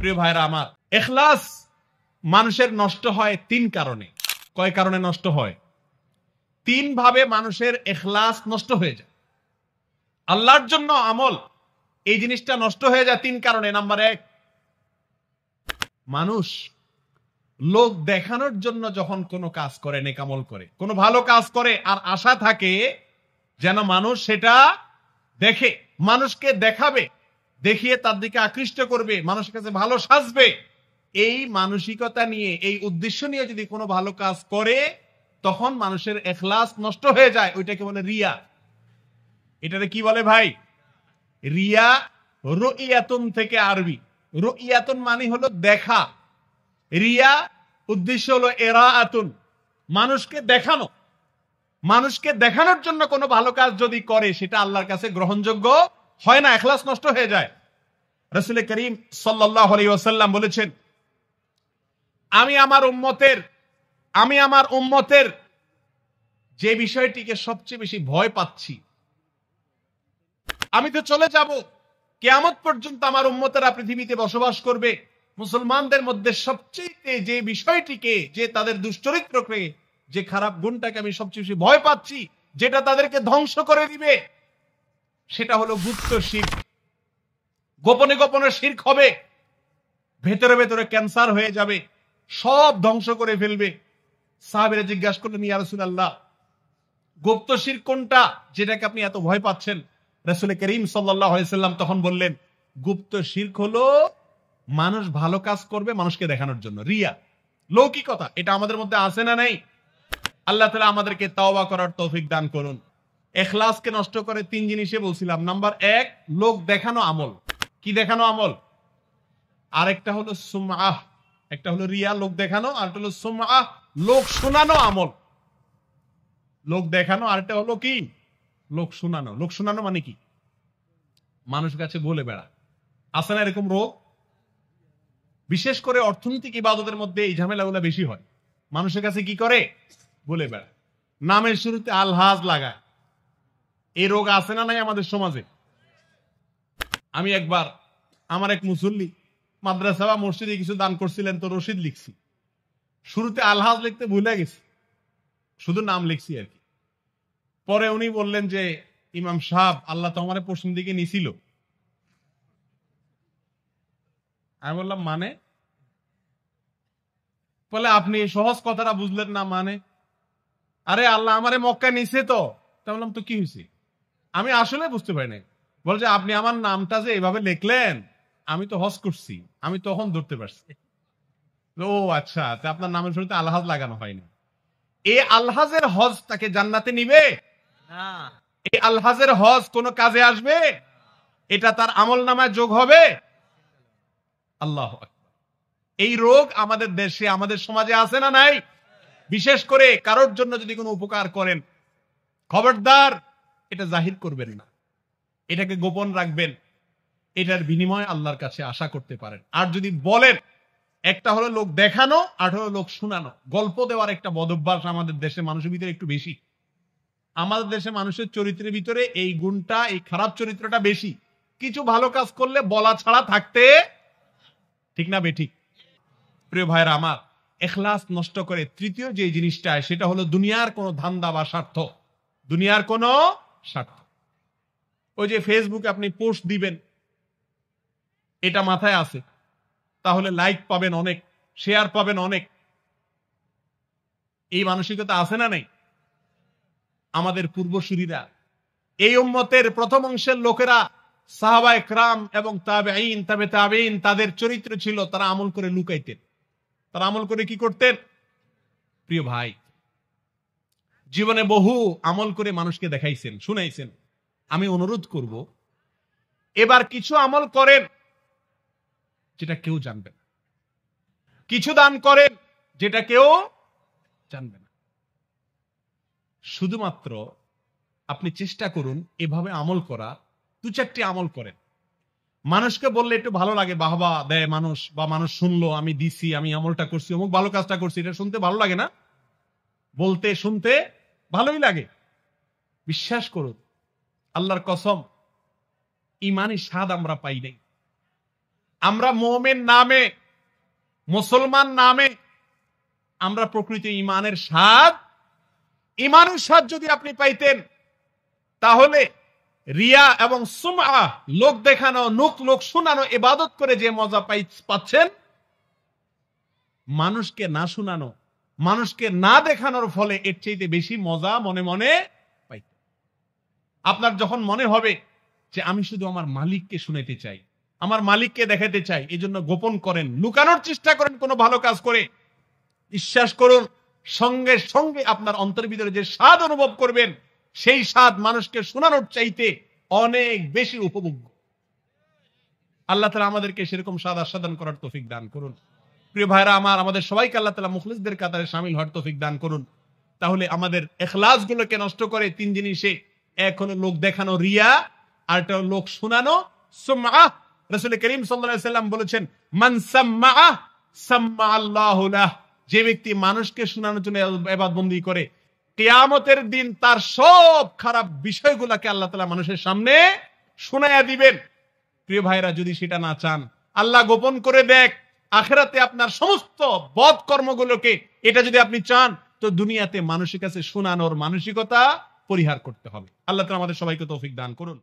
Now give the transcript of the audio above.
প্রিয় ভাইরা আমার, ইখলাস মানুষের নষ্ট হয় তিন কারণে। কয় কারণে নষ্ট হয়? তিন ভাবে মানুষের ইখলাস নষ্ট হয়ে যায়। আল্লাহর জন্য আমল, এই জিনিসটা নষ্ট হয়ে যায় তিন কারণে। নাম্বার এক, মানুষ লোক দেখানোর জন্য যখন কোনো কাজ করে, নেক আমল করে, কোনো ভালো কাজ করে, আর আশা থাকে যেন মানুষ সেটা দেখে, মানুষকে দেখাবে, দেখিয়ে তার দিকে আকৃষ্ট করবে, মানুষের কাছে ভালো সাজবে, এই মানসিকতা নিয়ে, এই উদ্দেশ্য নিয়ে যদি কোনো ভালো কাজ করে, তখন মানুষের ইখলাস নষ্ট হয়ে যায়। ওইটাকে বলে রিয়া। এটাকে কি বলে ভাই? রিয়া। রুইয়াতুন থেকে আরবি, রুইয়াতুন মানে হলো দেখা, রিয়া উদ্দেশ্য হলো ইরাআতুন, মানুষকে দেখানো। মানুষকে দেখানোর জন্য কোনো ভালো কাজ যদি করে, সেটা আল্লাহর কাছে গ্রহণযোগ্য হয় না, ইখলাস নষ্ট হয়ে যায়। রাসূল করিম সাল্লাল্লাহু আলাইহি ওয়াসাল্লাম বলেছেন, আমি আমার উম্মতের যে বিষয়টিকে সবচেয়ে বেশি ভয় পাচ্ছি, আমি তো চলে যাব, কিয়ামত পর্যন্ত আমার উম্মতেরা পৃথিবীতে বসবাস করবে, মুসলমানদের মধ্যে সবচেয়ে যে বিষয়টিকে, যে তাদের দুশ্চরিত্রকে, যে খারাপ গুণটাকে আমি সবচেয়ে বেশি ভয় পাচ্ছি, যেটা তাদেরকে ধ্বংস করে দিবে, সেটা হলো গুপ্ত শিরক। গোপনে গোপনে শিরক হবে, ভেতরে ভেতরে ক্যান্সার হয়ে যাবে, সব ধ্বংস করে ফেলবে। সাহাবীরা জিজ্ঞাসা করলেন, ইয়া রাসূলুল্লাহ, গুপ্ত শিরক কোনটা যেটাকে আপনি এত ভয় পাচ্ছেন? রাসূল করিম সাল্লাল্লাহু আলাইহি ওয়াসাল্লাম তখন বললেন, গুপ্ত শিরক হলো মানুষ ভালো কাজ করবে মানুষকে দেখানোর জন্য, রিয়া, লৌকিকতা। এটা আমাদের মধ্যে আছে না নেই? আল্লাহ তাআলা আমাদেরকে তাওবা করার তৌফিক দান করুন। ইখলাসকে নষ্ট করে তিন জিনিসে বলছিলাম। নাম্বার এক, লোক দেখানো আমল। কি দেখানো আমল? আরেকটা হলো সুমআহ, একটা হলো রিয়া, লোক দেখানো, আর একটা হলো সুমআহ, লোক শোনানো আমল। লোক দেখানো, আরেকটা হলো কি? লোক শোনানো। লোক শোনানো মানে কি? মানুষের কাছে বলে বেড়া। আছে না এরকম রোগ? বিশেষ করে অর্থনৈতিক ইবাদতের মধ্যে এই ঝামেলাগুলো বেশি হয়। মানুষের কাছে কি করে? বলে বেড়া। নামের শুরুতে আলহাজ লাগায়। এই রোগ আছে না নাই আমাদের সমাজে? আমি একবার আমার এক মুসল্লি মাদ্রাসা বা মসজিদে কিছু দান করছিলেন, তো রশিদ লিখছি, শুরুতে আলহাজ লিখতে ভুলে গেছি, শুধু নাম লিখছি আর কি। পরে উনি বললেন যে, ইমাম সাহেব, আল্লাহ তো আমার পশ্চিম দিকে নিছিল। আমি বললাম মানে? বলে, আপনি সহজ কথাটা বুঝলেন না মানে? আরে আল্লাহ আমারে মক্কায় নিছে তো। বললাম, তো কি হয়েছে? আমি আসলে বুঝতে পারি না। বলছে, আপনি আমার নামটা যে এভাবে লিখলেন, আমি তো হজ করছি, আমি তখন ধরতে পারছি। ও আচ্ছা, তা আপনার নামের শুরুতে আলহাজ লাগানো হয়নি। এই আলহাজের হজ তাকে জান্নাতে নিবে না। এই আলহাজের হজ কোন কাজে আসবে? এটা তার আমল নামায় যোগ হবে? আল্লাহু আকবার। এই রোগ আমাদের দেশে, আমাদের সমাজে আছে না নাই? বিশেষ করে কারোর জন্য যদি কোনো উপকার করেন, খবরদার এটা জাহির করবেন না, এটাকে গোপন রাখবেন। এটার বিনিময়ে আল্লাহর কাছে আশা করতে পারেন। আর যদি বলেন, একটা হলো লোক দেখানো, আর হলো লোক শোনানো। গল্প দেওয়ার একটা বদভ্যাস আমাদের দেশে মানুষের ভিতরে একটু বেশি। আমাদের দেশে মানুষের চরিত্রের ভিতরে এই গুণটা, এই খারাপ চরিত্রটা বেশি। কিছু ভালো কাজ করলে বলা ছাড়া থাকতে, ঠিক না বেঠিক? প্রিয় ভাইরা আমার, ইখলাস নষ্ট করে তৃতীয় যে জিনিসটা, সেটা হলো দুনিয়ার কোনো ধান্দা বা স্বার্থ। দুনিয়ার কোনো স্বার্থ। ওই যে ফেসবুকে আপনি পোস্ট দিবেন, এটা মাথায় আছে, তাহলে লাইক পাবেন অনেক, শেয়ার পাবেন অনেক। এই মানসিকতা আছে না নেই? আমাদের পূর্বসূরীরা, এই উম্মতের প্রথম অংশের লোকেরা, সাহাবায়ে কেরাম এবং তাবেঈন, তাবে তাবেঈন, তাদের চরিত্র ছিল তারা আমল করে লুকাইতেন। তারা আমল করে কি করতেন? প্রিয় ভাই, জীবনে বহু আমল করে মানুষকে দেখাইছেন, শুনাইছেন। আমি অনুরোধ করব, এবার কিছু আমল করেন যেটা কেউ জানবে না, কিছু দান করেন যেটা কেউ জানবে না। শুধুমাত্র আপনি চেষ্টা করুন এভাবে আমল করা। দু চারটি আমল করেন, মানুষকে বললে একটু ভালো লাগে, বাহবা দেয় মানুষ, বা মানুষ শুনলো আমি দিছি, আমি আমলটা করছি, অমুক ভালো কাজটা করছি, এটা শুনতে ভালো লাগে না? বলতে শুনতে ভালোই লাগে। বিশ্বাস করুন, আল্লাহর কসম, ইমানি স্বাদ আমরা পাই নাই। আমরা মুমিন নামে, মুসলমান নামে আমরা প্রকৃত ইমানের স্বাদ যদি আপনি পাইতেন, তাহলে রিয়া এবং সুমআ, লোক দেখানো, লোক শোনানো ইবাদত করে যে মজা পাচ্ছেন, মানুষকে না শোনানো, মানুষকে না দেখানোর ফলে এর চাইতে বেশি মজা মনে মনে পাইতেন। আপনার যখন মনে হবে যে আমি শুধু আমার মালিককে শুনাইতে চাই, আমার মালিককে দেখাতে চাই, এই জন্য গোপন করেন, লুকানোর চেষ্টা করেন কোনো ভালো কাজ করে, বিশ্বাস করুন সঙ্গে সঙ্গে আপনার অন্তরের ভিতরে যে স্বাদ অনুভব করবেন, সেই স্বাদ মানুষকে শোনানোর চাইতে অনেক বেশি উপভোগ্য। আল্লাহ তাআলা আমাদেরকে সেরকম স্বাদ আস্বাদন করার তৌফিক দান করুন। প্রিয় ভাইরা আমার, আমাদের সবাইকে আল্লাহ তাআলা মুখলিসদের কাতারে শামিল হওয়ার তৌফিক দান করুন। তাহলে আমাদের ইখলাস গুলোকে নষ্ট করে তিন জিনিসে, এক হলো লোক দেখানো রিয়া, আরেকটা হলো লোক শোনানো সুমআ। রাসূল করিম সাল্লাল্লাহু আলাইহি সাল্লাম বলেছেন, মান সাম্মা সাম্মা আল্লাহু লাহ, যে ব্যক্তি মানুষকে শোনানোর জন্য ইবাদত বন্দেগী করে, কিয়ামতের দিন তার সব খারাপ বিষয়গুলোকে আল্লাহ তাআলা মানুষের সামনে শোনায়া দিবেন। প্রিয় ভাইরা, যদি সেটা না চান, আল্লাহ গোপন করে দেখ আখিরাতে আপনার সমস্ত বদ কর্মগুলোকে, এটা যদি আপনি চান, তো দুনিয়াতে মানুষের কাছে শোনানোর মানসিকতা পরিহার করতে হবে। আল্লাহ তাআলা আমাদের সবাইকে তৌফিক দান করুন।